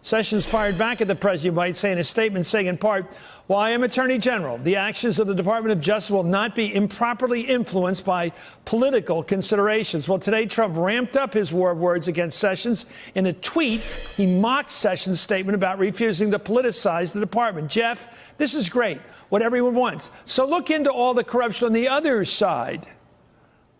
Sessions fired back at the president, you might say, in a statement saying in part, "While I am Attorney General, the actions of the Department of Justice will not be improperly influenced by political considerations." Well, today Trump ramped up his war of words against Sessions. In a tweet, he mocked Sessions' statement about refusing to politicize the department. Jeff, this is great, what everyone wants. So look into all the corruption on the other side.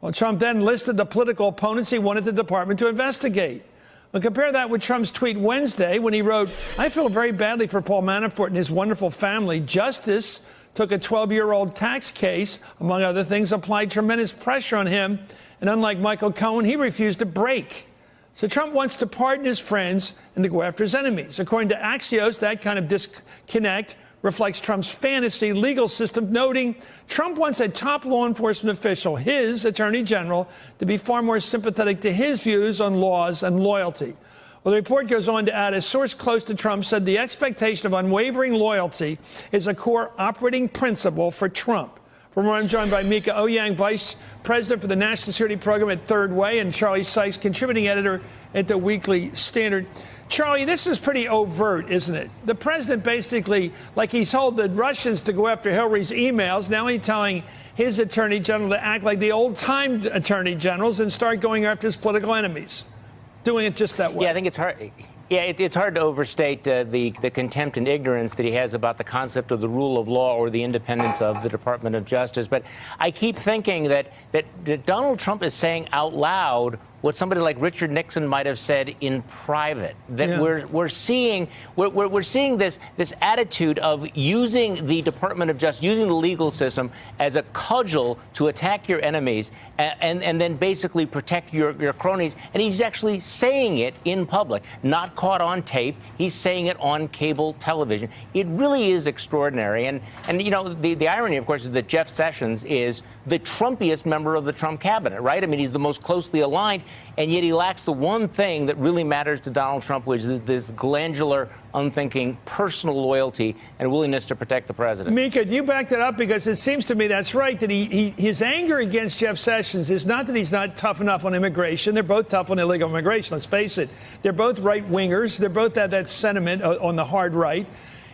Well, Trump then listed the political opponents he wanted the department to investigate. Well, compare that with Trump's tweet Wednesday when he wrote, "I feel very badly for Paul Manafort and his wonderful family. Justice took a 12-year-old tax case, among other things, applied tremendous pressure on him. And unlike Michael Cohen, he refused to break." So Trump wants to pardon his friends and to go after his enemies. According to Axios, that kind of disconnect reflects Trump's fantasy legal system, noting Trump wants a top law enforcement official, his attorney general, to be far more sympathetic to his views on laws and loyalty. Well, the report goes on to add, a source close to Trump said the expectation of unwavering loyalty is a core operating principle for Trump. From where I'm joined by Mika Ouyang, Vice President for the National Security Program at Third Way, and Charlie Sykes, contributing editor at the Weekly Standard. Charlie, this is pretty overt, isn't it? The president basically, like he told the Russians to go after Hillary's emails, now he's telling his attorney general to act like the old-time attorney generals and start going after his political enemies, doing it just that way. Yeah, I think it's hard. Yeah, it's hard to overstate the contempt and ignorance that he has about the concept of the rule of law or the independence of the Department of Justice. But I keep thinking that Donald Trump is saying out loud what somebody like Richard Nixon might have said in private. That we're seeing this attitude of using the Department of Justice, using the legal system as a cudgel to attack your enemies and then basically protect your cronies. And he's actually saying it in public, not caught on tape. He's saying it on cable television. It really is extraordinary. And you know, the irony, of course, is that Jeff Sessions is the Trumpiest member of the Trump cabinet, right? I mean, he's the most closely aligned, and yet he lacks the one thing that really matters to Donald Trump, which is this glandular, unthinking, personal loyalty and willingness to protect the president. Mika, do you back that up? Because it seems to me that's right, that his anger against Jeff Sessions is not that he's not tough enough on immigration. They're both tough on illegal immigration, let's face it. They're both right-wingers. They're both have that sentiment on the hard right.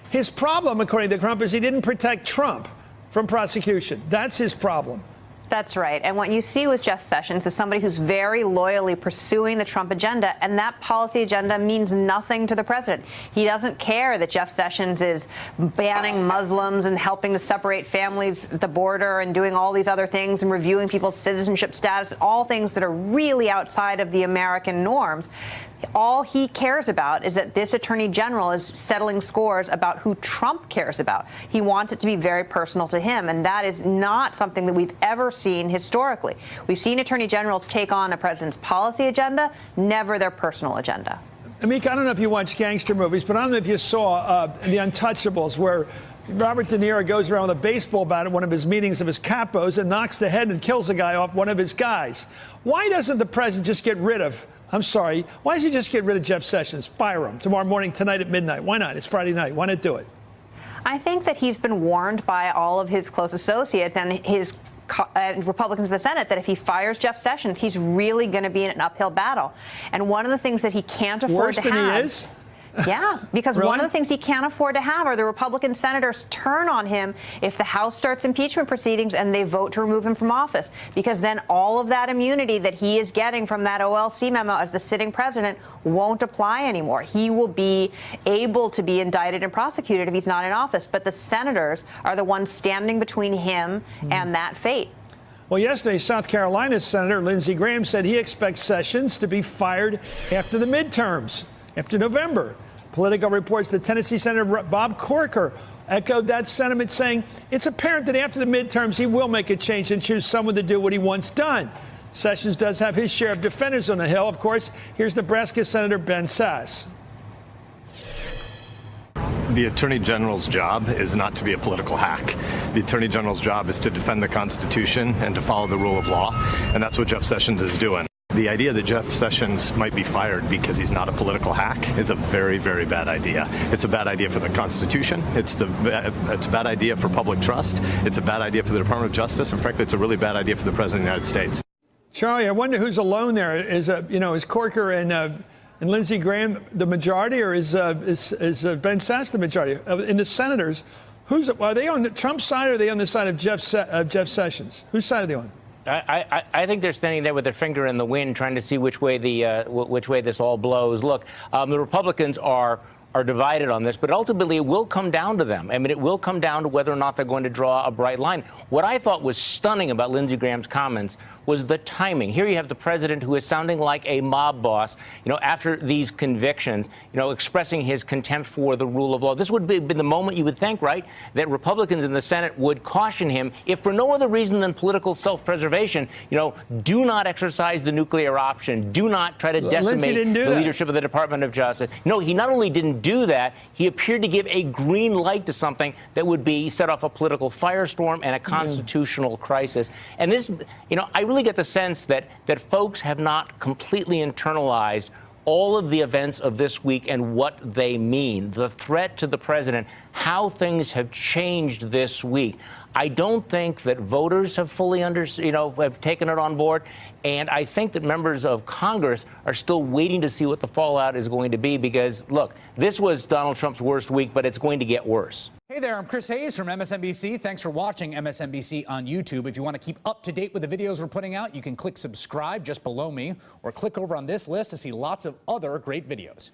His problem, according to Trump, is he didn't protect Trump from prosecution. That's his problem. That's right. And what you see with Jeff Sessions is somebody who's very loyally pursuing the Trump agenda, and that policy agenda means nothing to the president. He doesn't care that Jeff Sessions is banning Muslims and helping to separate families at the border and doing all these other things and reviewing people's citizenship status, all things that are really outside of the American norms. All he cares about is that this attorney general is settling scores about who Trump cares about. He wants it to be very personal to him, and that is not something that we've ever seen historically. We've seen attorney generals take on a president's policy agenda, never their personal agenda. Amika, I don't know if you watch gangster movies, but I don't know if you saw The Untouchables, where Robert De Niro goes around with a baseball bat at one of his meetings of his capos and knocks the head and kills a guy off, one of his guys. Why doesn't the president just get rid of, why does he just get rid of Jeff Sessions? Fire him tomorrow morning, tonight at midnight. Why not? It's Friday night. Why not do it? I think that he's been warned by all of his close associates and his Republicans in the Senate that if he fires Jeff Sessions, he's really going to be in an uphill battle. And one of the things that he can't afford to have. Worse than he is? Yeah, because Really? one of the things he can't afford to have are the Republican senators turn on him if the House starts impeachment proceedings and they vote to remove him from office, because then all of that immunity that he is getting from that OLC memo as the sitting president won't apply anymore. He will be able to be indicted and prosecuted if he's not in office, but the senators are the ones standing between him and that fate. Well, yesterday, South Carolina Senator Lindsey Graham said he expects Sessions to be fired after the midterms, after November. Politico reports that Tennessee Senator Bob Corker echoed that sentiment, saying it's apparent that after the midterms he will make a change and choose someone to do what he wants done. Sessions does have his share of defenders on the Hill. Of course, here's Nebraska Senator Ben Sasse. The Attorney General's job is not to be a political hack. The Attorney General's job is to defend the Constitution and to follow the rule of law, and that's what Jeff Sessions is doing. The idea that Jeff Sessions might be fired because he's not a political hack is a very, very bad idea. It's a bad idea for the Constitution. It's a bad idea for public trust. It's a bad idea for the Department of Justice. And frankly, it's a really bad idea for the President of the United States. Charlie, I wonder who's alone there. Is Corker and and Lindsey Graham the majority, or is Ben Sasse the majority? In the senators, are they on Trump's side, or are they on the side of Jeff Sessions? Whose side are they on? I think they're standing there with their finger in the wind, trying to see which way this all blows. Look, the Republicans are divided on this, but ultimately it will come down to them. I mean, it will come down to whether or not they're going to draw a bright line. What I thought was stunning about Lindsey Graham's comments was the timing. Here you have the president who is sounding like a mob boss, after these convictions, expressing his contempt for the rule of law. This would be the moment you would think, right, that Republicans in the Senate would caution him, if for no other reason than political self-preservation, do not exercise the nuclear option. Do not try to decimate the leadership of the Department of Justice. No, he not only didn't do that, he appeared to give a green light to something that would be set off a political firestorm and a constitutional crisis. And this, I really get the sense that folks have not completely internalized all of the events of this week and what they mean, the threat to the president, how things have changed this week. I don't think that voters have fully have taken it on board, and I think that members of Congress are still waiting to see what the fallout is going to be, because, look, this was Donald Trump's worst week, but it's going to get worse. Hey there, I'm Chris Hayes from MSNBC. Thanks for watching MSNBC on YouTube. If you want to keep up to date with the videos we're putting out, you can click subscribe just below me, or click over on this list to see lots of other great videos.